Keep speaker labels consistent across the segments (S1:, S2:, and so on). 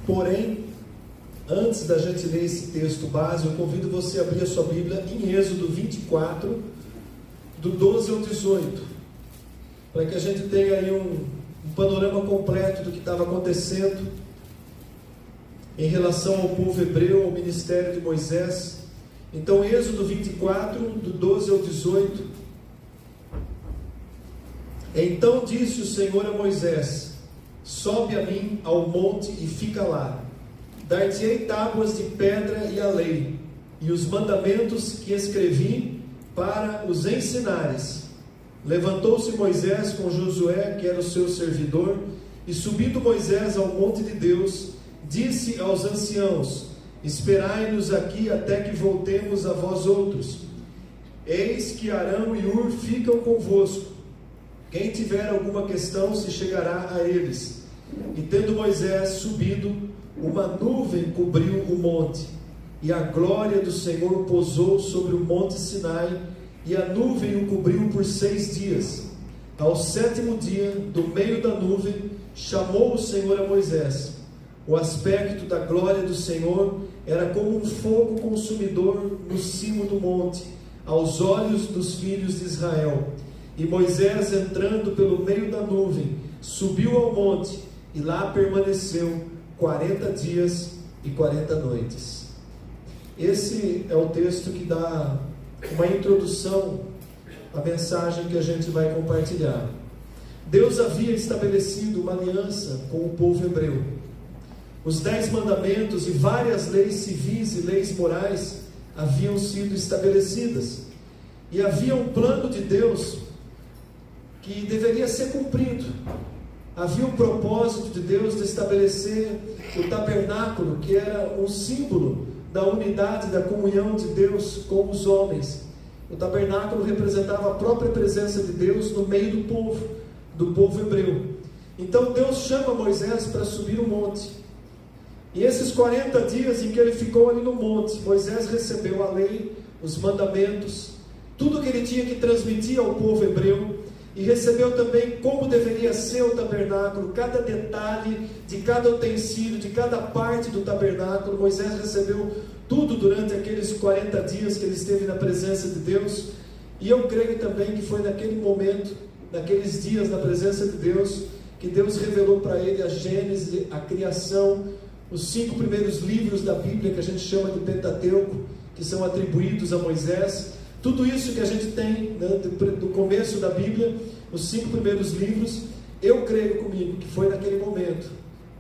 S1: Porém, antes da gente ler esse texto base, eu convido você a abrir a sua Bíblia em Êxodo 24, do 12 ao 18, para que a gente tenha aí um panorama completo do que estava acontecendo em relação ao povo hebreu, ao ministério de Moisés. Então, Êxodo 24, do 12 ao 18. Então disse o Senhor a Moisés: sobe a mim ao monte e fica lá. Dar-te-ei tábuas de pedra e a lei, e os mandamentos que escrevi para os ensinares. Levantou-se Moisés com Josué, que era o seu servidor, e subindo Moisés ao monte de Deus, disse aos anciãos: esperai-nos aqui até que voltemos a vós outros. Eis que Arão e Hur ficam convosco. Quem tiver alguma questão se chegará a eles. E tendo Moisés subido, uma nuvem cobriu o monte, e a glória do Senhor pousou sobre o monte Sinai, e a nuvem o cobriu por 6 dias. Ao 7º dia, do meio da nuvem, chamou o Senhor a Moisés. O aspecto da glória do Senhor era como um fogo consumidor no cimo do monte, aos olhos dos filhos de Israel. E Moisés, entrando pelo meio da nuvem, subiu ao monte, e lá permaneceu 40 dias e 40 noites. Esse é o texto que dá uma introdução à mensagem que a gente vai compartilhar. Deus havia estabelecido uma aliança com o povo hebreu. Os 10 mandamentos e várias leis civis e leis morais haviam sido estabelecidas. E havia um plano de Deus que deveria ser cumprido. Havia um propósito de Deus de estabelecer o tabernáculo, que era um símbolo da unidade, da comunhão de Deus com os homens. O tabernáculo representava a própria presença de Deus no meio do povo hebreu. Então Deus chama Moisés para subir o monte. E esses 40 dias em que ele ficou ali no monte, Moisés recebeu a lei, os mandamentos, tudo que ele tinha que transmitir ao povo hebreu. E recebeu também como deveria ser o tabernáculo, cada detalhe de cada utensílio, de cada parte do tabernáculo. Moisés recebeu tudo durante aqueles 40 dias que ele esteve na presença de Deus. E eu creio também que foi naquele momento, naqueles dias na presença de Deus, que Deus revelou para ele a Gênesis, a criação, os 5 primeiros livros da Bíblia, que a gente chama de Pentateuco, que são atribuídos a Moisés. Tudo isso que a gente tem, né, do começo da Bíblia, os 5 primeiros livros, eu creio comigo que foi naquele momento,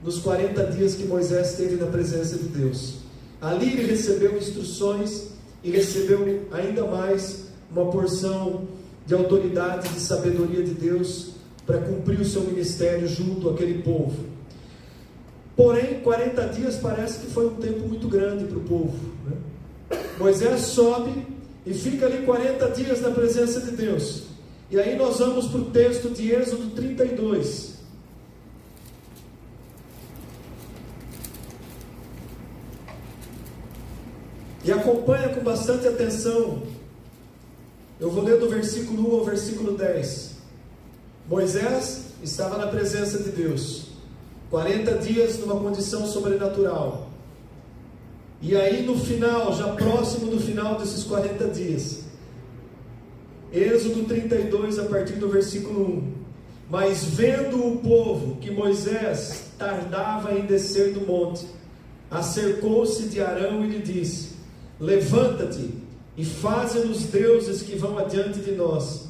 S1: nos 40 dias que Moisés esteve na presença de Deus. Ali ele recebeu instruções e recebeu ainda mais uma porção de autoridade, de sabedoria de Deus para cumprir o seu ministério junto àquele povo. Porém, 40 dias parece que foi um tempo muito grande para o povo, né? Moisés sobe e fica ali 40 dias na presença de Deus. E aí nós vamos para o texto de Êxodo 32. E acompanha com bastante atenção. Eu vou ler do versículo 1 ao versículo 10. Moisés estava na presença de Deus, 40 dias numa condição sobrenatural. E aí no final, já próximo do final desses 40 dias, Êxodo 32, a partir do versículo 1. Mas vendo o povo que Moisés tardava em descer do monte, acercou-se de Arão e lhe disse: levanta-te e faze-nos deuses que vão adiante de nós.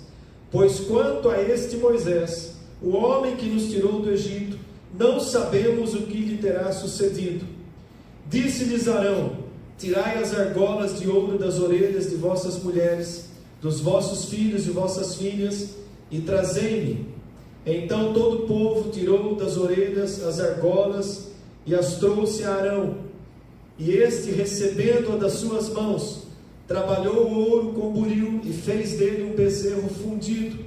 S1: Pois quanto a este Moisés, o homem que nos tirou do Egito, não sabemos o que lhe terá sucedido. Disse-lhes Arão: tirai as argolas de ouro das orelhas de vossas mulheres, dos vossos filhos e vossas filhas, e trazei-me. Então todo o povo tirou das orelhas as argolas e as trouxe a Arão. E este, recebendo-a das suas mãos, trabalhou o ouro com buril e fez dele um bezerro fundido.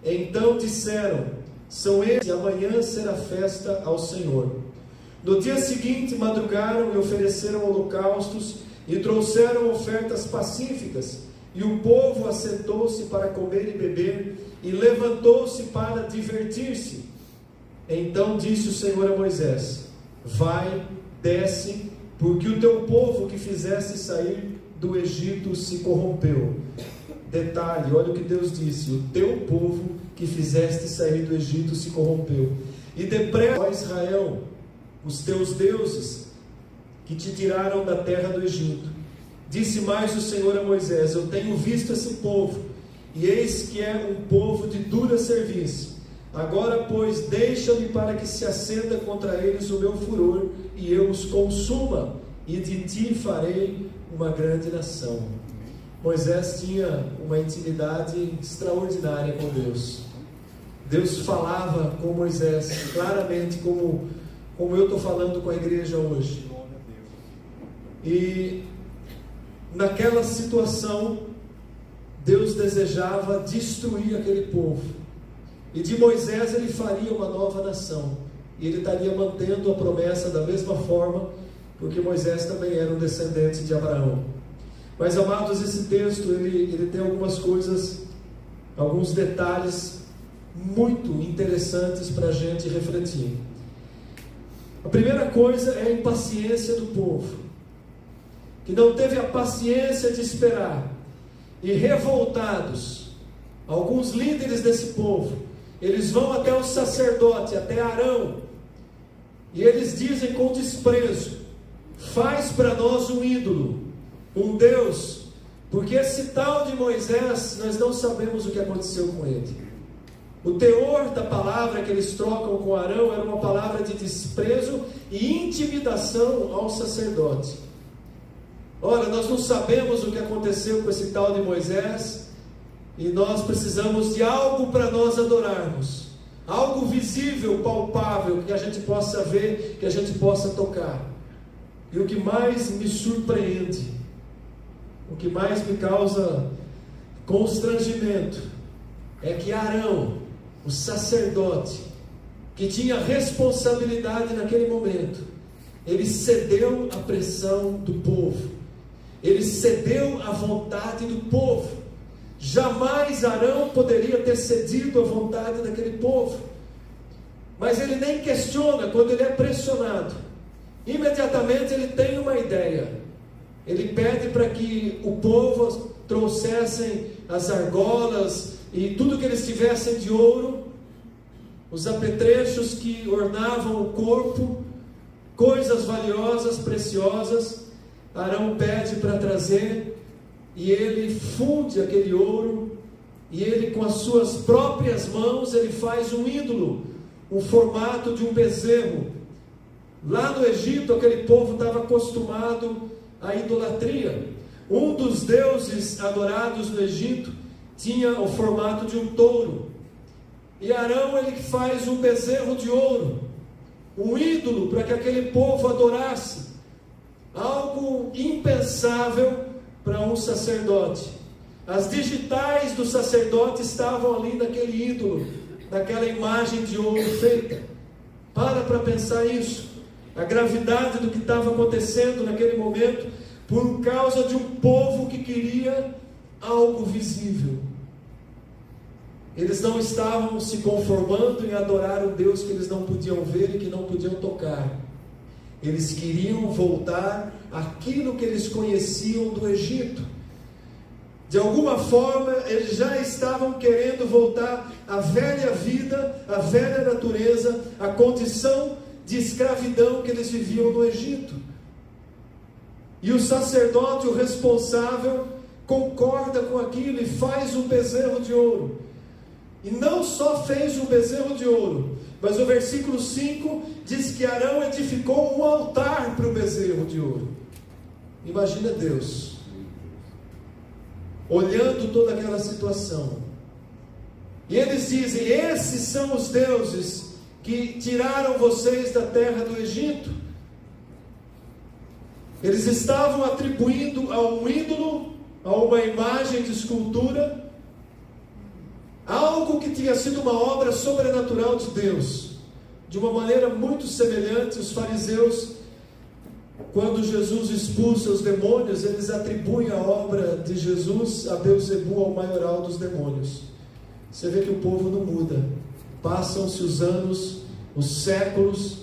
S1: Então disseram: são estes, e amanhã será festa ao Senhor. No dia seguinte madrugaram e ofereceram holocaustos e trouxeram ofertas pacíficas, e o povo assentou-se para comer e beber, e levantou-se para divertir-se. Então disse o Senhor a Moisés: vai, desce, porque o teu povo que fizeste sair do Egito se corrompeu. Detalhe, olha o que Deus disse: o teu povo que fizeste sair do Egito se corrompeu. E depressa, ó Israel, os teus deuses que te tiraram da terra do Egito. Disse mais o Senhor a Moisés: eu tenho visto esse povo, e eis que é um povo de dura serviço. Agora, pois, deixa-me para que se acenda contra eles o meu furor, e eu os consuma, e de ti farei uma grande nação. Moisés tinha uma intimidade extraordinária com Deus. Deus falava com Moisés claramente, como eu estou falando com a igreja hoje. E naquela situação, Deus desejava destruir aquele povo. E de Moisés ele faria uma nova nação. E ele estaria mantendo a promessa da mesma forma, porque Moisés também era um descendente de Abraão. Mas, amados, esse texto ele tem algumas coisas, alguns detalhes muito interessantes para a gente refletir. A primeira coisa é a impaciência do povo, que não teve a paciência de esperar. E revoltados, alguns líderes desse povo, eles vão até o sacerdote, até Arão, e eles dizem com desprezo: faz para nós um ídolo, um Deus, porque esse tal de Moisés, nós não sabemos o que aconteceu com ele. O teor da palavra que eles trocam com Arão era uma palavra de desprezo e intimidação ao sacerdote. Olha, nós não sabemos o que aconteceu com esse tal de Moisés, e nós precisamos de algo para nós adorarmos, algo visível, palpável, que a gente possa ver, que a gente possa tocar. E o que mais me surpreende, o que mais me causa constrangimento, é que Arão, o sacerdote, que tinha responsabilidade naquele momento, ele cedeu à pressão do povo, ele cedeu à vontade do povo. Jamais Arão poderia ter cedido à vontade daquele povo, mas ele nem questiona quando ele é pressionado. Imediatamente ele tem uma ideia. Ele pede para que o povo trouxessem as argolas e tudo que eles tivessem de ouro, os apetrechos que ornavam o corpo, coisas valiosas, preciosas. Arão pede para trazer, e ele funde aquele ouro, e ele com as suas próprias mãos, ele faz um ídolo, um formato de um bezerro. Lá no Egito, aquele povo estava acostumado à idolatria. Um dos deuses adorados no Egito tinha o formato de um touro, e Arão ele faz um bezerro de ouro, um ídolo para que aquele povo adorasse, algo impensável para um sacerdote. As digitais do sacerdote estavam ali naquele ídolo, naquela imagem de ouro feita. Para pensar isso, a gravidade do que estava acontecendo naquele momento, por causa de um povo que queria algo visível. Eles não estavam se conformando em adorar o Deus que eles não podiam ver e que não podiam tocar. Eles queriam voltar àquilo que eles conheciam do Egito. De alguma forma, eles já estavam querendo voltar à velha vida, à velha natureza, à condição de escravidão que eles viviam no Egito. E o sacerdote, o responsável, concorda com aquilo e faz um bezerro de ouro. E não só fez um bezerro de ouro, mas o versículo 5 diz que Arão edificou um altar para o bezerro de ouro. Imagina Deus olhando toda aquela situação, e eles dizem: esses são os deuses que tiraram vocês da terra do Egito. Eles estavam atribuindo a um ídolo, a uma imagem de escultura, algo que tinha sido uma obra sobrenatural de Deus. De uma maneira muito semelhante, os fariseus, quando Jesus expulsa os demônios, eles atribuem a obra de Jesus a Beelzebul, ao maioral dos demônios. Você vê que o povo não muda. Passam-se os anos, os séculos,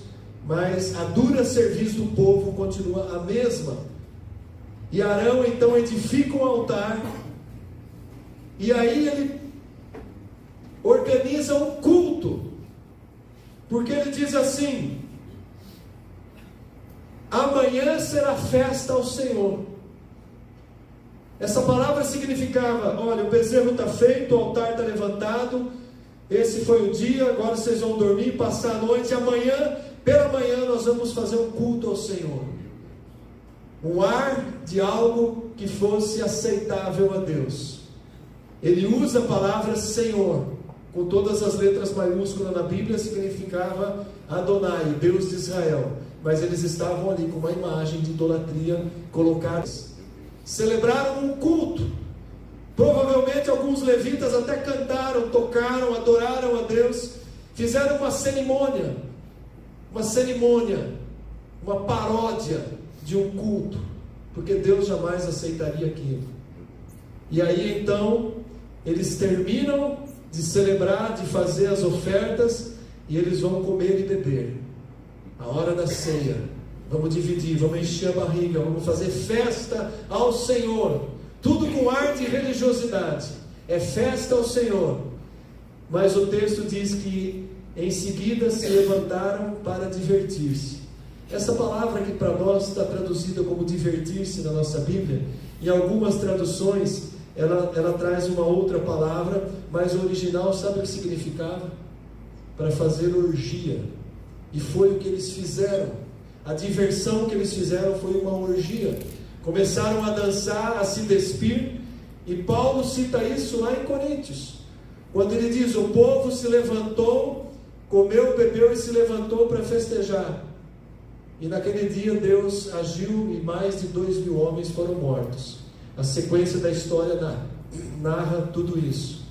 S1: mas a dura serviço do povo continua a mesma. E Arão então edifica um altar, e aí ele organiza um culto, porque ele diz assim: amanhã será festa ao Senhor. Essa palavra significava: olha, o bezerro está feito, o altar está levantado, esse foi o dia, agora vocês vão dormir, passar a noite, e amanhã, pela manhã, nós vamos fazer um culto ao Senhor. Um ar de algo que fosse aceitável a Deus. Ele usa a palavra Senhor, com todas as letras maiúsculas na Bíblia, significava Adonai, Deus de Israel. Mas eles estavam ali com uma imagem de idolatria colocada. Celebraram um culto. Provavelmente alguns levitas até cantaram, tocaram, adoraram a Deus. Fizeram uma cerimônia, uma paródia de um culto, porque Deus jamais aceitaria aquilo. E aí então eles terminam de celebrar, de fazer as ofertas, e eles vão comer e beber. A hora da ceia, vamos dividir, vamos encher a barriga, vamos fazer festa ao Senhor, tudo com ar de religiosidade, é festa ao Senhor. Mas o texto diz que em seguida se levantaram para divertir-se. Essa palavra que para nós está traduzida como divertir-se na nossa Bíblia, em algumas traduções ela traz uma outra palavra, mas o original sabe o que significava? Para fazer orgia. E foi o que eles fizeram. A diversão que eles fizeram foi uma orgia. Começaram a dançar, a se despir, e Paulo cita isso lá em Coríntios, quando ele diz: o povo se levantou, comeu, bebeu e se levantou para festejar. E naquele dia Deus agiu e mais de 2.000 homens foram mortos. A sequência da história narra tudo isso.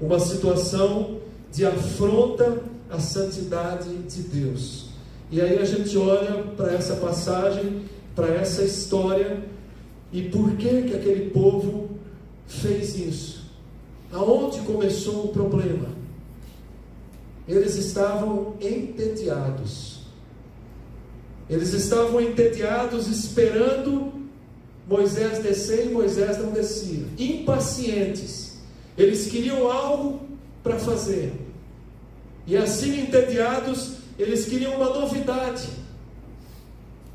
S1: Uma situação de afronta à santidade de Deus. E aí a gente olha para essa passagem, para essa história, e por que aquele povo fez isso? Aonde começou o problema? Eles estavam entediados. Eles estavam entediados esperando Moisés descer, e Moisés não descia. Impacientes. Eles queriam algo para fazer. E assim entediados, eles queriam uma novidade.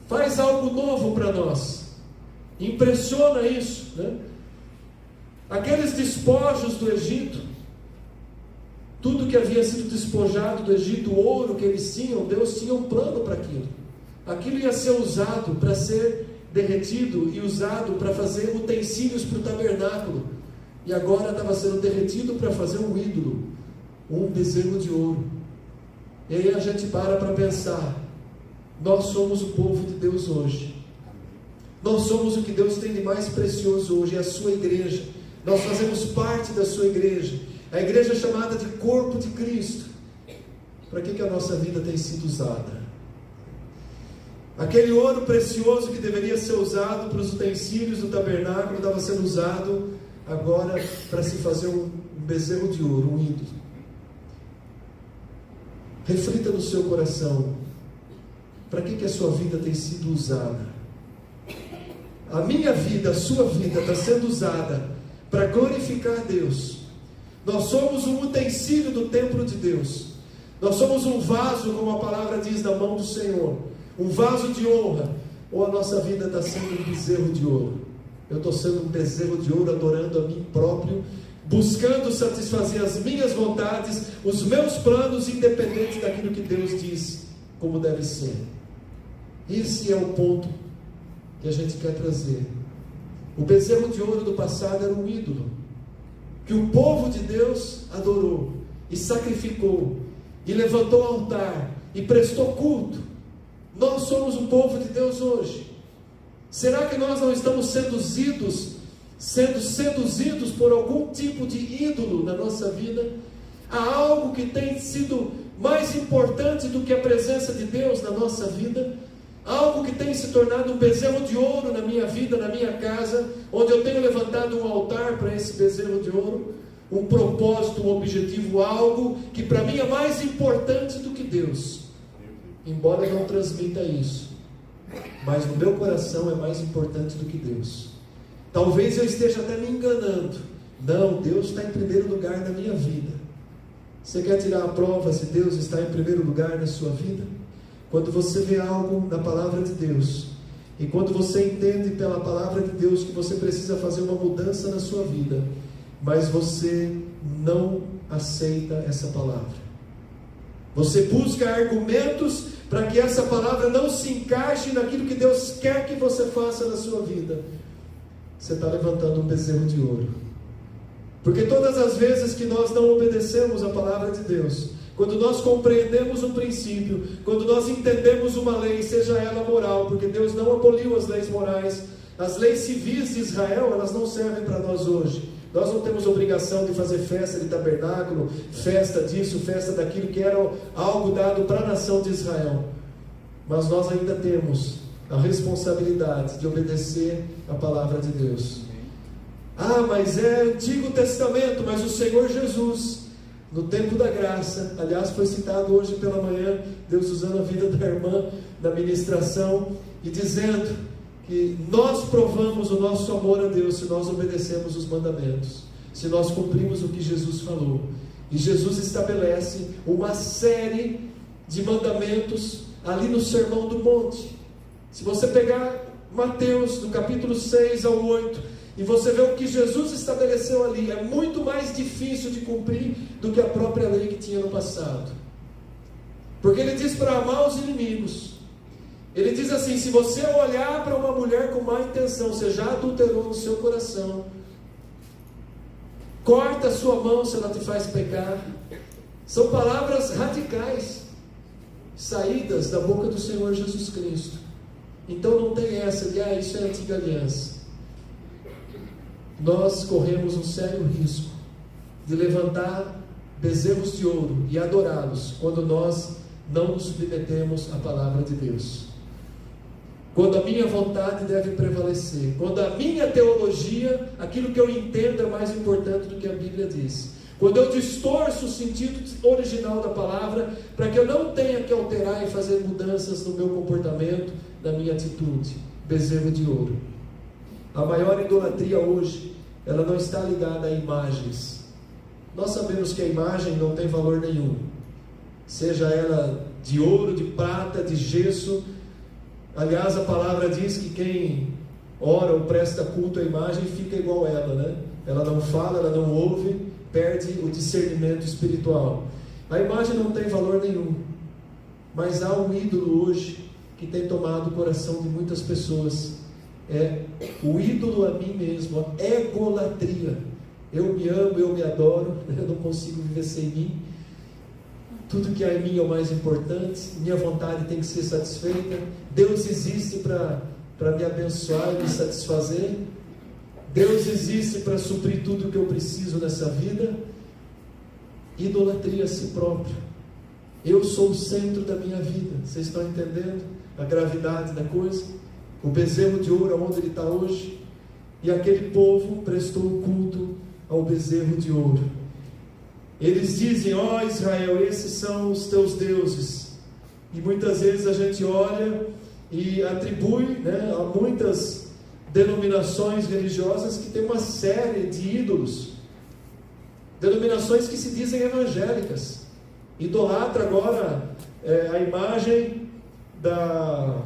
S1: Faz algo novo para nós. Impressiona isso, né? Aqueles despojos do Egito, tudo que havia sido despojado do Egito, o ouro que eles tinham, Deus tinha um plano para aquilo. Aquilo ia ser usado para ser derretido e usado para fazer utensílios para o tabernáculo. E agora estava sendo derretido para fazer um ídolo, um bezerro de ouro. E aí a gente para pensar: nós somos o povo de Deus hoje. Nós somos o que Deus tem de mais precioso hoje, é a sua igreja. Nós fazemos parte da sua igreja, a igreja chamada de corpo de Cristo. Para que a nossa vida tem sido usada? Aquele ouro precioso que deveria ser usado para os utensílios do tabernáculo estava sendo usado agora para se fazer um bezerro de ouro, um ídolo. Reflita no seu coração: para que a sua vida tem sido usada? A minha vida, a sua vida está sendo usada para glorificar Deus. Nós somos um utensílio do templo de Deus. Nós somos um vaso, como a palavra diz, na mão do Senhor, um vaso de honra. Ou a nossa vida está sendo um bezerro de ouro? Eu estou sendo um bezerro de ouro, adorando a mim próprio, buscando satisfazer as minhas vontades, os meus planos, independente daquilo que Deus diz como deve ser. Esse é o ponto que a gente quer trazer. O bezerro de ouro do passado era um ídolo que o povo de Deus adorou e sacrificou e levantou altar e prestou culto. Nós somos o povo de Deus hoje. Será que nós não estamos sendo seduzidos por algum tipo de ídolo na nossa vida? Há algo que tem sido mais importante do que a presença de Deus na nossa vida? Algo que tem se tornado um bezerro de ouro na minha vida, na minha casa, onde eu tenho levantado um altar para esse bezerro de ouro, um propósito, um objetivo, algo que para mim é mais importante do que Deus. embora eu não transmita isso, mas no meu coração é mais importante do que Deus. Talvez eu esteja até me enganando. Não, Deus está em primeiro lugar na minha vida. Você quer tirar a prova se Deus está em primeiro lugar na sua vida? Quando você vê algo na palavra de Deus, e quando você entende pela palavra de Deus que você precisa fazer uma mudança na sua vida, mas você não aceita essa palavra. Você busca argumentos para que essa palavra não se encaixe naquilo que Deus quer que você faça na sua vida. Você está levantando um bezerro de ouro. Porque todas as vezes que nós não obedecemos a palavra de Deus, quando nós compreendemos um princípio, quando nós entendemos uma lei, seja ela moral, porque Deus não aboliu as leis morais, as leis civis de Israel, elas não servem para nós hoje. Nós não temos obrigação de fazer festa de tabernáculo, festa disso, festa daquilo, que era algo dado para a nação de Israel. Mas nós ainda temos a responsabilidade de obedecer a palavra de Deus. Ah, mas é Antigo Testamento, mas o Senhor Jesus, no tempo da graça, aliás foi citado hoje pela manhã, Deus usando a vida da irmã na ministração, e dizendo que nós provamos o nosso amor a Deus se nós obedecemos os mandamentos, se nós cumprimos o que Jesus falou. E Jesus estabelece uma série de mandamentos ali no Sermão do Monte. Se você pegar Mateus, do capítulo 6 ao 8, e você vê o que Jesus estabeleceu ali, é muito mais difícil de cumprir do que a própria lei que tinha no passado. Porque ele diz para amar os inimigos. Ele diz assim: se você olhar para uma mulher com má intenção, você já adulterou no seu coração. Corta a sua mão se ela te faz pecar. São palavras radicais, saídas da boca do Senhor Jesus Cristo. Então não tem essa de, isso é antiga aliança. Nós corremos um sério risco de levantar bezerros de ouro e adorá-los quando nós não nos submetemos à palavra de Deus. Quando a minha vontade deve prevalecer, quando a minha teologia, aquilo que eu entendo é mais importante do que a Bíblia diz. Quando eu distorço o sentido original da palavra, para que eu não tenha que alterar e fazer mudanças no meu comportamento, na minha atitude. Bezerro de ouro. A maior idolatria hoje, ela não está ligada a imagens. Nós sabemos que a imagem não tem valor nenhum. Seja ela de ouro, de prata, de gesso. Aliás, a palavra diz que quem ora ou presta culto à imagem fica igual a ela, né? Ela não fala, ela não ouve, perde o discernimento espiritual. A imagem não tem valor nenhum. Mas há um ídolo hoje que tem tomado o coração de muitas pessoas. É o ídolo a mim mesmo, a egolatria. Eu me amo, eu me adoro, eu não consigo viver sem mim. Tudo que há em mim é o mais importante, minha vontade tem que ser satisfeita. Deus existe para me abençoar e me satisfazer. Deus existe para suprir tudo o que eu preciso nessa vida. Idolatria a si próprio. Eu sou o centro da minha vida. Vocês estão entendendo a gravidade da coisa? O bezerro de ouro, onde ele está hoje. E aquele povo prestou culto ao bezerro de ouro. Eles dizem: ó Israel, esses são os teus deuses. E muitas vezes a gente olha e atribui, né, a muitas denominações religiosas que tem uma série de ídolos. Denominações que se dizem evangélicas. Idolatra agora a imagem da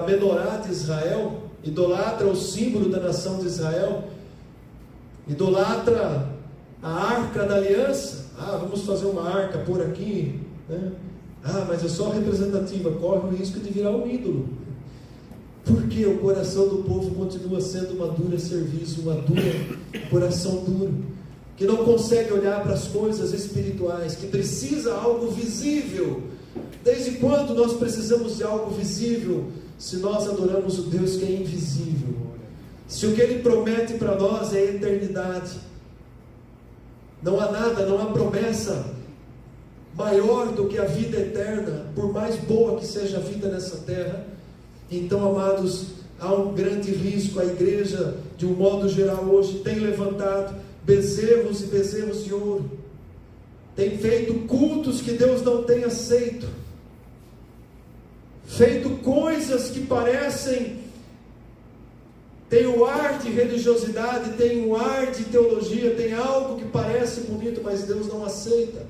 S1: menorá de Israel. Idolatra o símbolo da nação de Israel. Idolatra a arca da aliança. Vamos fazer uma arca por aqui, né? Mas é só representativa. Corre o risco de virar um ídolo. Porque o coração do povo continua sendo uma dura serviço, um coração duro, que não consegue olhar para as coisas espirituais, que precisa algo visível. Desde quando nós precisamos de algo visível, se nós adoramos o Deus que é invisível? Se o que Ele promete para nós é a eternidade, não há nada, não há promessa maior do que a vida eterna, por mais boa que seja a vida nessa terra. Então, amados, há um grande risco. A igreja, de um modo geral, hoje tem levantado bezerros e bezerros de ouro, tem feito cultos que Deus não tem aceito. feito coisas que parecem, tem o ar de religiosidade, tem o ar de teologia, tem algo que parece bonito, mas Deus não aceita.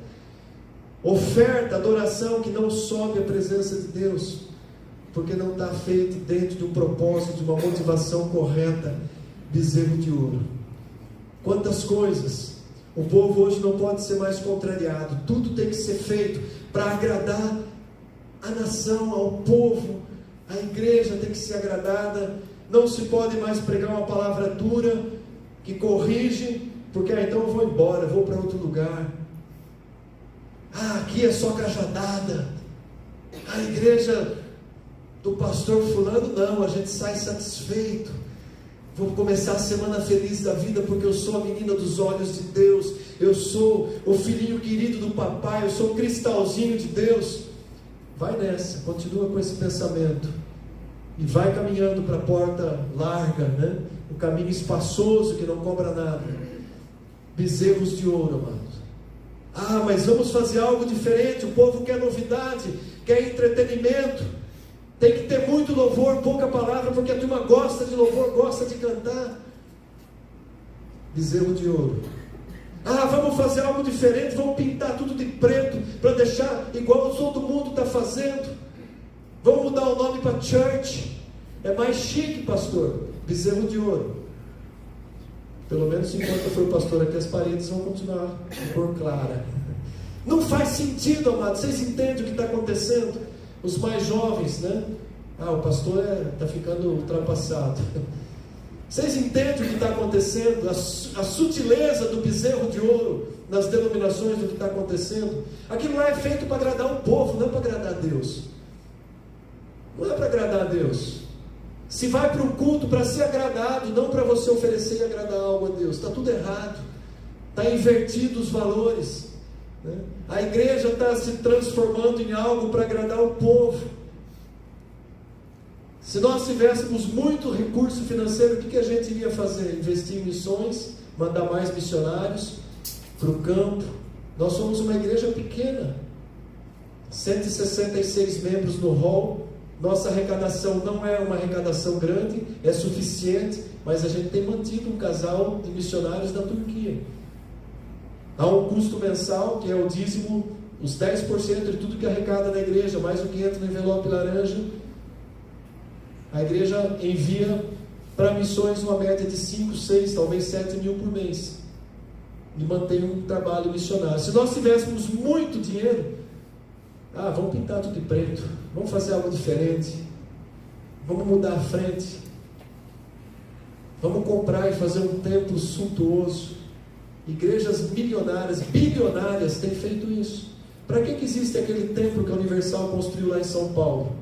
S1: Oferta, adoração que não sobe à presença de Deus, porque não está feito dentro de um propósito, de uma motivação correta. Bezerro de ouro. Quantas coisas! O povo hoje não pode ser mais contrariado, tudo tem que ser feito para agradar a nação, ao povo. A igreja tem que ser agradada. Não se pode mais pregar uma palavra dura que corrige, porque então eu vou embora, vou para outro lugar. Aqui é só cajadada. A igreja do pastor fulano, não, a gente sai satisfeito. Vou começar a semana feliz da vida, porque eu sou a menina dos olhos de Deus, eu sou o filhinho querido do papai, eu sou o cristalzinho de Deus. Vai nessa, continua com esse pensamento, e vai caminhando para a porta larga, né? O caminho espaçoso que não cobra nada. Bezerros de ouro, amados. Mas vamos fazer algo diferente, o povo quer novidade, quer entretenimento. Tem que ter muito louvor, pouca palavra, porque a turma gosta de louvor, gosta de cantar. Bezerro de ouro. Vamos fazer algo diferente, vamos pintar tudo de preto, para deixar igual todo mundo está fazendo. Vamos mudar o nome para church. É mais chique, pastor. Bezerro de ouro. Pelo menos enquanto eu for pastor aqui, as paredes vão continuar de cor clara. Não faz sentido, amados. Vocês entendem o que está acontecendo? Os mais jovens, né? O pastor está ficando ultrapassado. Vocês entendem o que está acontecendo? A sutileza do bezerro de ouro nas denominações do que está acontecendo? Aquilo lá é feito para agradar o povo, não é para agradar a Deus. Não é para agradar a Deus. Se vai para um culto para ser agradado, não para você oferecer e agradar algo a Deus, está tudo errado. Está invertido os valores. A igreja está se transformando em algo para agradar o povo. Se nós tivéssemos muito recurso financeiro, o que a gente iria fazer? Investir em missões, mandar mais missionários para o campo. Nós somos uma igreja pequena, 166 membros no hall. Nossa arrecadação não é uma arrecadação grande, é suficiente, mas a gente tem mantido um casal de missionários da Turquia. Há um custo mensal, que é o dízimo, os 10% de tudo que arrecada na igreja, mais o que entra no envelope laranja. A igreja envia para missões uma média de 5, 6, talvez 7 mil por mês. E mantém um trabalho missionário. Se nós tivéssemos muito dinheiro, vamos pintar tudo de preto, vamos fazer algo diferente, vamos mudar a frente, vamos comprar e fazer um templo suntuoso. Igrejas milionárias, bilionárias têm feito isso. Para que existe aquele templo que a Universal construiu lá em São Paulo?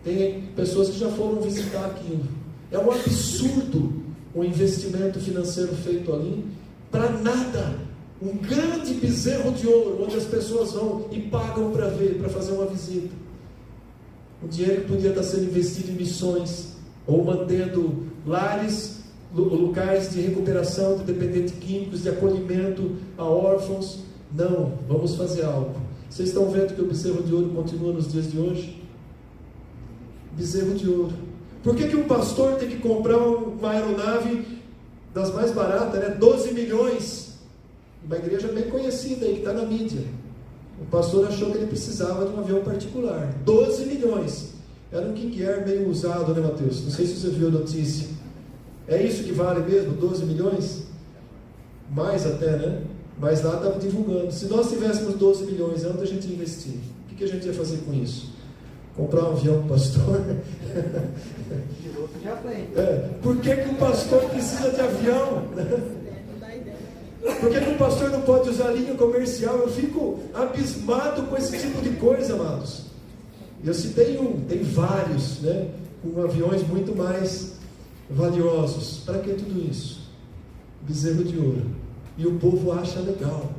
S1: Tem pessoas que já foram visitar aquilo. É um absurdo o investimento financeiro feito ali, para nada. Um grande bezerro de ouro, onde as pessoas vão e pagam para ver, para fazer uma visita. O dinheiro que podia estar sendo investido em missões, ou mantendo lares, locais de recuperação de dependentes químicos, de acolhimento a órfãos. Não, vamos fazer algo. Vocês estão vendo que o bezerro de ouro continua nos dias de hoje? Bezerro de ouro. Por que um pastor tem que comprar uma aeronave das mais baratas, né? 12 milhões? Uma igreja bem conhecida aí, que está na mídia. O pastor achou que ele precisava de um avião particular. 12 milhões. Era um King Air meio usado, né, Mateus? Não sei se você viu a notícia. É isso que vale mesmo? 12 milhões? Mais até, né? Mas lá estava divulgando. Se nós tivéssemos 12 milhões, onde a gente ia investir? O que a gente ia fazer com isso? Comprar um avião para o pastor? Por que o pastor precisa de avião? Por que o pastor não pode usar linha comercial? Eu fico abismado com esse tipo de coisa, amados. Eu citei tem vários, né? Com aviões muito mais valiosos. Para que tudo isso? Bezerro de ouro. E o povo acha legal,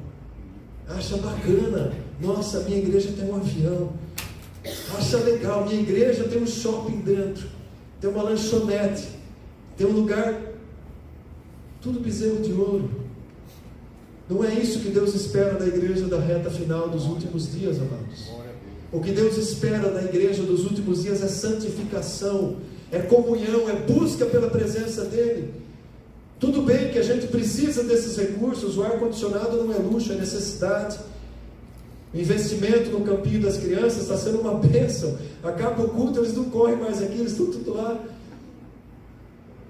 S1: acha bacana. Nossa, minha igreja tem um avião. Acha legal, minha igreja tem um shopping dentro, tem uma lanchonete, tem um lugar. Tudo bezerro de ouro. Não é isso que Deus espera da igreja da reta final dos últimos dias, amados. O que Deus espera da igreja dos últimos dias é santificação, é comunhão, é busca pela presença dEle. Tudo bem que a gente precisa desses recursos, o ar-condicionado não é luxo, é necessidade. O investimento no campinho das crianças está sendo uma bênção. Acaba o culto, eles não correm mais aqui, eles estão tudo lá.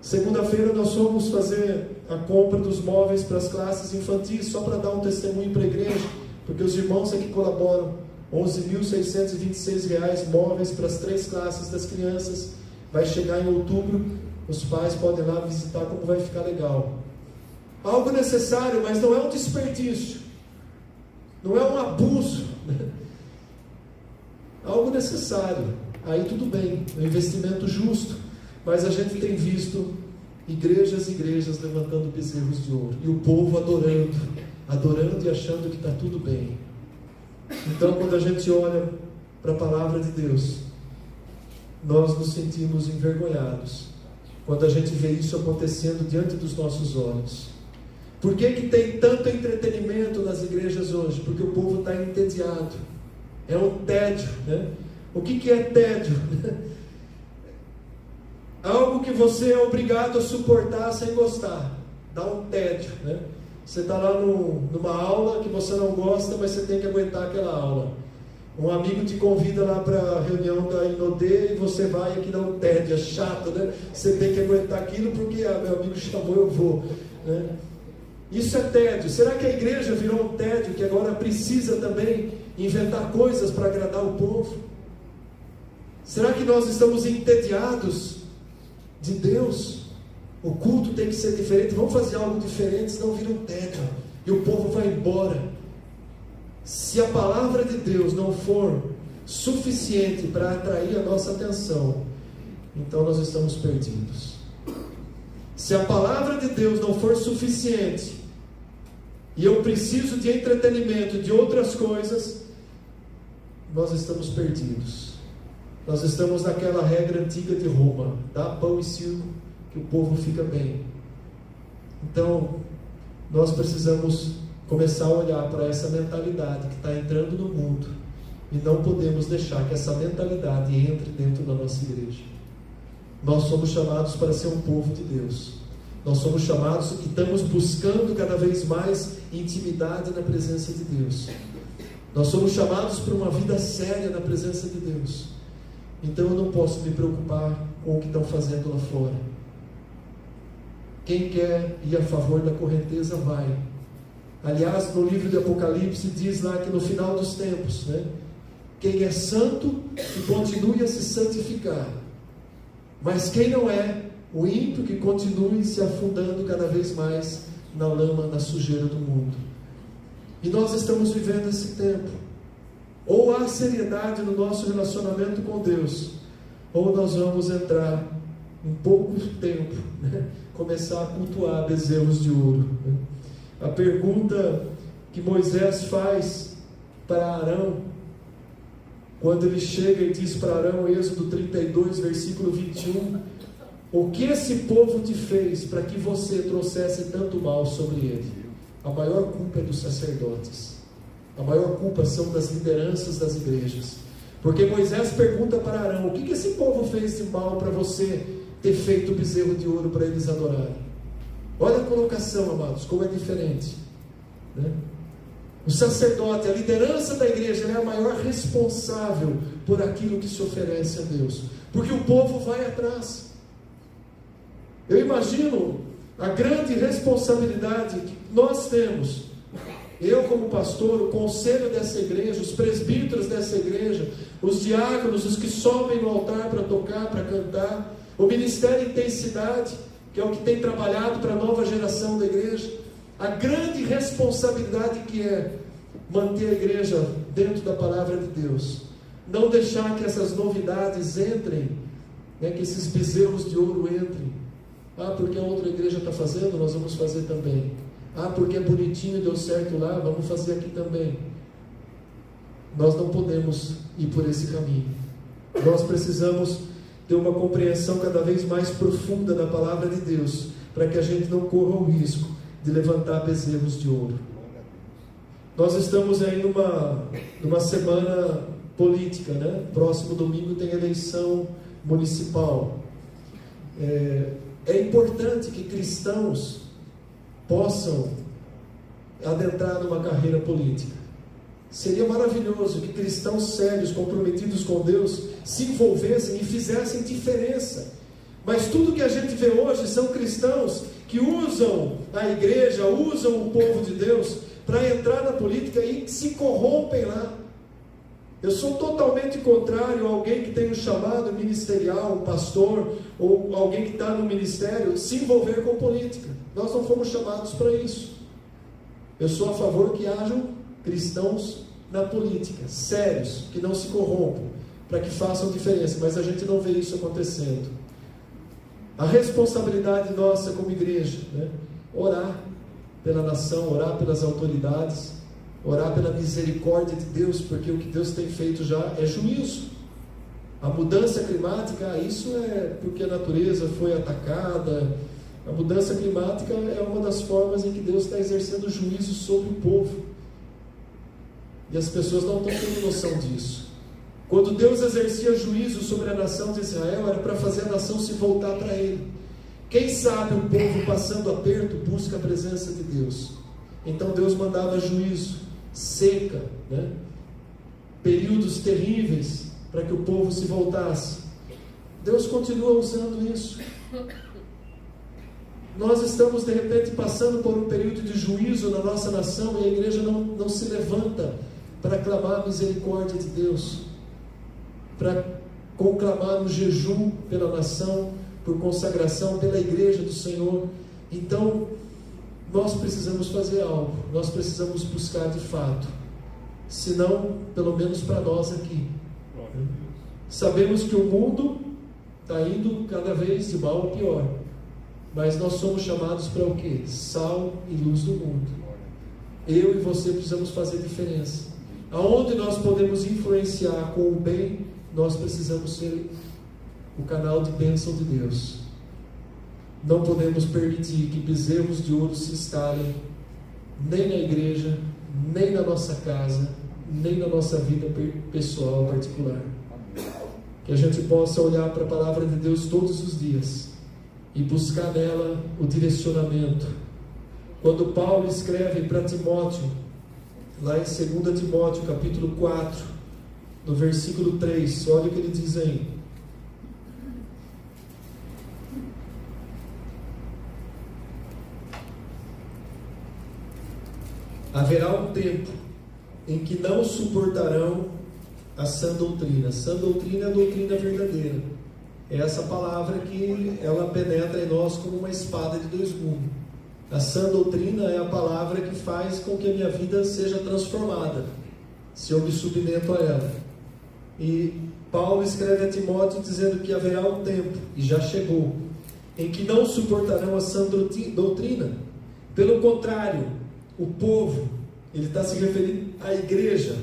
S1: Segunda-feira nós fomos fazer a compra dos móveis para as classes infantis, só para dar um testemunho para a igreja, porque os irmãos aqui colaboram. R$11.626 móveis para as 3 classes das crianças. Vai chegar em outubro, os pais podem ir lá visitar como vai ficar legal. Algo necessário, mas não é um desperdício, não é um abuso, né? Algo necessário, aí tudo bem, um investimento justo. Mas a gente tem visto igrejas e igrejas levantando bezerros de ouro, e o povo adorando e achando que está tudo bem. Então, quando a gente olha para a palavra de Deus, nós nos sentimos envergonhados quando a gente vê isso acontecendo diante dos nossos olhos. Por que tem tanto entretenimento nas igrejas hoje? Porque o povo está entediado. É um tédio, né? O que é tédio? Algo que você é obrigado a suportar sem gostar. Dá um tédio, né? Você está lá numa aula que você não gosta, mas você tem que aguentar aquela aula. Um amigo te convida lá para a reunião da Inodê e você vai e aqui dá um tédio, é chato, né? Você tem que aguentar aquilo porque meu amigo chamou, eu vou, né? Isso é tédio. Será que a igreja virou um tédio que agora precisa também inventar coisas para agradar o povo? Será que nós estamos entediados de Deus? O culto tem que ser diferente, vamos fazer algo diferente, senão vira um tédio e o povo vai embora. Se a palavra de Deus não for suficiente para atrair a nossa atenção, então nós estamos perdidos. Se a palavra de Deus não for suficiente e eu preciso de entretenimento, de outras coisas, nós estamos perdidos. Nós estamos naquela regra antiga de Roma: dá pão e circo que o povo fica bem. Então nós precisamos começar a olhar para essa mentalidade que está entrando no mundo, e não podemos deixar que essa mentalidade entre dentro da nossa igreja. Nós somos chamados para ser um povo de Deus. Nós somos chamados e estamos buscando cada vez mais intimidade na presença de Deus. Nós somos chamados para uma vida séria na presença de Deus. Então eu não posso me preocupar com o que estão fazendo lá fora. Quem quer ir a favor da correnteza vai. Aliás, no livro de Apocalipse diz lá que no final dos tempos, né, quem é santo, que continue a se santificar. Mas quem não é, o ímpio, que continue se afundando cada vez mais na lama, na sujeira do mundo. E nós estamos vivendo esse tempo. Ou há seriedade no nosso relacionamento com Deus, ou nós vamos entrar em pouco tempo, né, começar a cultuar bezerros de ouro, né? A pergunta que Moisés faz para Arão, quando ele chega e diz para Arão, Êxodo 32, versículo 21, o que esse povo te fez para que você trouxesse tanto mal sobre ele? A maior culpa é dos sacerdotes, a maior culpa são das lideranças das igrejas, porque Moisés pergunta para Arão, o que esse povo fez de mal para você ter feito o bezerro de ouro para eles adorarem? Olha a colocação, amados, como é diferente, né? O sacerdote, a liderança da igreja, é a maior responsável por aquilo que se oferece a Deus, porque o povo vai atrás. Eu imagino a grande responsabilidade que nós temos, eu como pastor, o conselho dessa igreja, os presbíteros dessa igreja, os diáconos, os que sobem no altar para tocar, para cantar, o ministério Intensidade, que é o que tem trabalhado para a nova geração da igreja, a grande responsabilidade que é manter a igreja dentro da palavra de Deus, não deixar que essas novidades entrem, né, que esses bezerros de ouro entrem. Porque a outra igreja está fazendo, nós vamos fazer também. Porque é bonitinho, deu certo lá, vamos fazer aqui também. Nós não podemos ir por esse caminho. Nós precisamos ter uma compreensão cada vez mais profunda da palavra de Deus, para que a gente não corra o risco de levantar bezerros de ouro. Nós estamos aí numa semana política, né? Próximo domingo tem eleição municipal. É importante que cristãos possam adentrar numa carreira política. Seria maravilhoso que cristãos sérios, comprometidos com Deus, se envolvessem e fizessem diferença. Mas tudo que a gente vê hoje são cristãos que usam a igreja, usam o povo de Deus para entrar na política e se corrompem lá. Eu sou totalmente contrário a alguém que tem um chamado ministerial, um pastor, ou alguém que está no ministério, se envolver com política. Nós não fomos chamados para isso. Eu sou a favor que hajam cristãos na política, sérios, que não se corrompam, para que façam diferença, mas a gente não vê isso acontecendo. A responsabilidade nossa como igreja, né? Orar pela nação, orar pelas autoridades, orar pela misericórdia de Deus, porque o que Deus tem feito já é juízo. A mudança climática, isso é porque a natureza foi atacada. A mudança climática é uma das formas em que Deus está exercendo juízo sobre o povo. E as pessoas não estão tendo noção disso. Quando Deus exercia juízo sobre a nação de Israel, era para fazer a nação se voltar para Ele. Quem sabe o povo passando aperto busca a presença de Deus. Então Deus mandava juízo, seca, né? Períodos terríveis para que o povo se voltasse. Deus continua usando isso. Nós estamos de repente passando por um período de juízo na nossa nação e a igreja não se levanta para clamar a misericórdia de Deus, para conclamar o jejum pela nação, por consagração pela igreja do Senhor. Então nós precisamos fazer algo, nós precisamos buscar de fato, se não pelo menos para nós aqui. Sabemos que o mundo está indo cada vez de mal a pior, mas nós somos chamados para o quê? Sal e luz do mundo. Eu e você precisamos fazer diferença. Aonde nós podemos influenciar com o bem, nós precisamos ser o canal de bênção de Deus. Não podemos permitir que bezerros de ouro se instalem nem na igreja, nem na nossa casa, nem na nossa vida pessoal particular. Que a gente possa olhar para a palavra de Deus todos os dias e buscar nela o direcionamento. Quando Paulo escreve para Timóteo, lá em 2 Timóteo capítulo 4, no versículo 3, olha o que ele diz aí. Haverá um tempo em que não suportarão a sã doutrina. Sã doutrina é a doutrina verdadeira. É essa palavra que ela penetra em nós como uma espada de dois gumes. A sã doutrina é a palavra que faz com que a minha vida seja transformada, se eu me submeto a ela. E Paulo escreve a Timóteo dizendo que haverá um tempo, e já chegou, em que não suportarão a sã doutrina. Pelo contrário, o povo, ele está se referindo à igreja,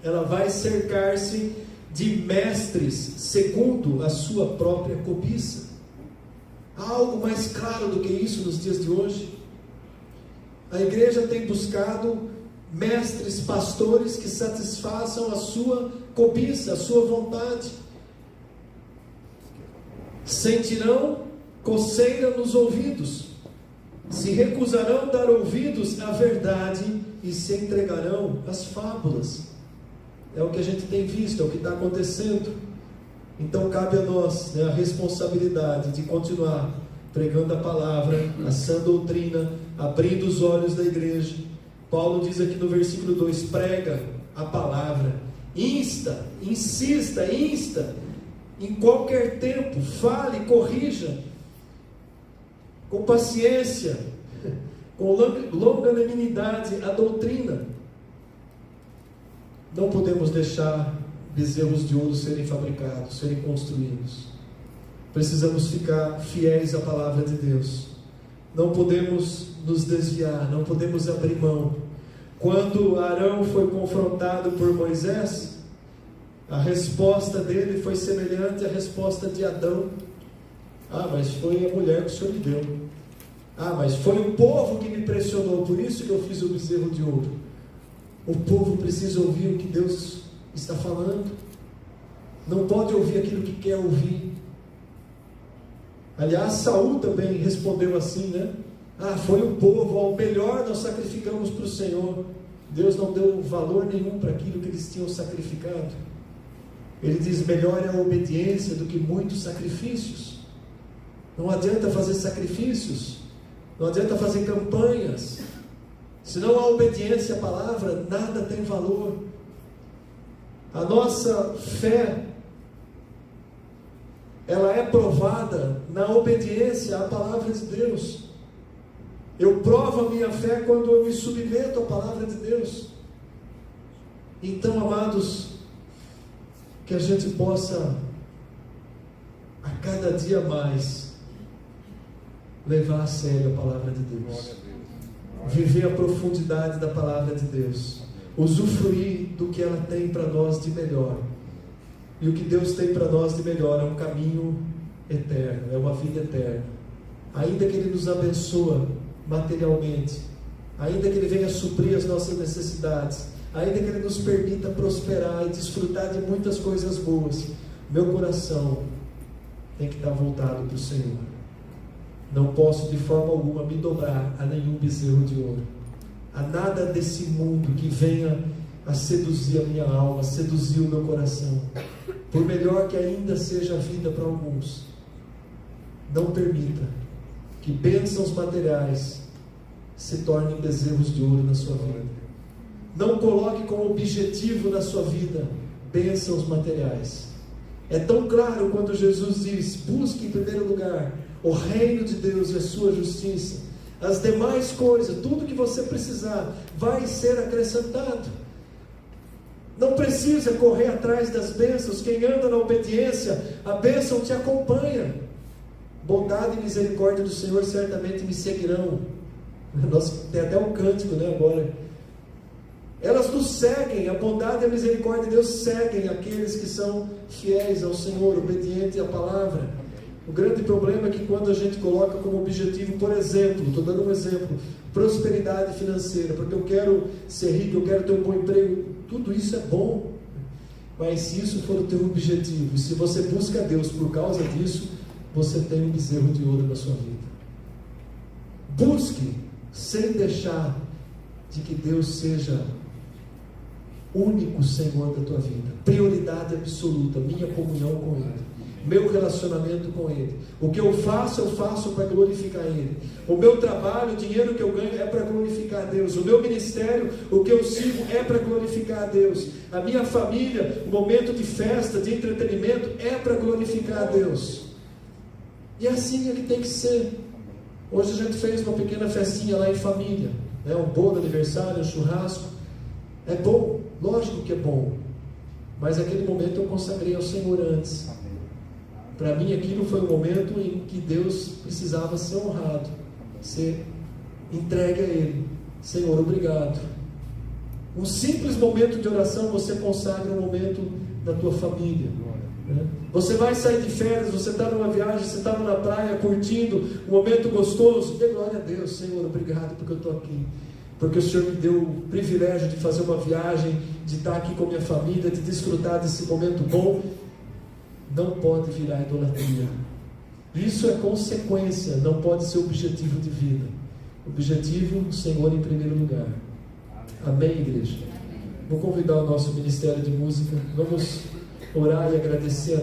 S1: ela vai cercar-se de mestres segundo a sua própria cobiça. Há algo mais claro do que isso nos dias de hoje? A igreja tem buscado mestres, pastores que satisfaçam a sua cobiça, a sua vontade. Sentirão coceira nos ouvidos, se recusarão dar ouvidos à verdade e se entregarão às fábulas. É o que a gente tem visto, é o que está acontecendo. Então cabe a nós, né, a responsabilidade de continuar pregando a palavra, a sã doutrina, abrindo os olhos da igreja. Paulo diz aqui no versículo 2, prega a palavra, insta, insista, em qualquer tempo, fale, corrija, com paciência, com longanimidade a doutrina. Não podemos deixar bezerros de ouro serem fabricados, serem construídos. Precisamos ficar fiéis à palavra de Deus. Não podemos nos desviar, não podemos abrir mão. Quando Arão foi confrontado por Moisés, a resposta dele foi semelhante à resposta de Adão. Mas foi a mulher que o Senhor me deu. Mas foi o povo que me pressionou, por isso que eu fiz o bezerro de ouro. O povo precisa ouvir o que Deus está falando. Não pode ouvir aquilo que quer ouvir. Aliás, Saul também respondeu assim, né? Foi o povo, ao melhor nós sacrificamos para o Senhor. Deus não deu valor nenhum para aquilo que eles tinham sacrificado. Ele diz, melhor é a obediência do que muitos sacrifícios. Não adianta fazer sacrifícios, não adianta fazer campanhas. Se não há obediência à palavra, nada tem valor. A nossa fé, ela é provada na obediência à palavra de Deus. Eu provo a minha fé quando eu me submeto à palavra de Deus. Então, amados, que a gente possa a cada dia mais levar a sério a palavra de Deus, viver a profundidade da palavra de Deus, usufruir do que ela tem para nós de melhor. E o que Deus tem para nós de melhor é um caminho eterno, é uma vida eterna. Ainda que Ele nos abençoe materialmente, ainda que Ele venha suprir as nossas necessidades, ainda que Ele nos permita prosperar e desfrutar de muitas coisas boas, meu coração tem que estar voltado para o Senhor. Não posso de forma alguma me dobrar a nenhum bezerro de ouro, a nada desse mundo que venha a seduzir a minha alma, seduzir o meu coração. Por melhor que ainda seja a vida para alguns, não permita que bênçãos materiais se tornem bezerros de ouro na sua vida. Não coloque como objetivo na sua vida bênçãos materiais. É tão claro quando Jesus diz, busque em primeiro lugar o reino de Deus e a sua justiça. As demais coisas, tudo que você precisar, vai ser acrescentado. Não precisa correr atrás das bênçãos. Quem anda na obediência, a bênção te acompanha. Bondade e misericórdia do Senhor certamente me seguirão. Tem até um cântico, né, agora. Elas nos seguem, a bondade e a misericórdia de Deus seguem aqueles que são fiéis ao Senhor, obedientes à palavra. O grande problema é que quando a gente coloca como objetivo, por exemplo, estou dando um exemplo, prosperidade financeira, porque eu quero ser rico, eu quero ter um bom emprego, tudo isso é bom, mas se isso for o teu objetivo, e se você busca Deus por causa disso, você tem um bezerro de ouro na sua vida. Busque sem deixar de que Deus seja único Senhor da tua vida, prioridade absoluta, minha comunhão com Ele, meu relacionamento com Ele. O que eu faço para glorificar Ele. O meu trabalho, o dinheiro que eu ganho é para glorificar a Deus. O meu ministério, o que eu sigo é para glorificar a Deus. A minha família, o momento de festa, de entretenimento é para glorificar a Deus. E assim é que tem que ser. Hoje a gente fez uma pequena festinha lá em família, né? Um bolo de aniversário, um churrasco. É bom, lógico que é bom, mas aquele momento eu consagrei ao Senhor antes. Para mim aquilo foi um momento em que Deus precisava ser honrado, ser entregue a Ele. Senhor, obrigado. Um simples momento de oração você consagra um momento da tua família, né? Você vai sair de férias, você está numa viagem, você está na praia curtindo um momento gostoso, dê glória a Deus. Senhor, obrigado porque eu estou aqui, porque o Senhor me deu o privilégio de fazer uma viagem, de estar aqui com a minha família, de desfrutar desse momento bom. Não pode virar idolatria. Isso é consequência, não pode ser objetivo de vida. Objetivo, o Senhor em primeiro lugar. Amém, igreja? Vou convidar o nosso Ministério de Música. Vamos orar e agradecer a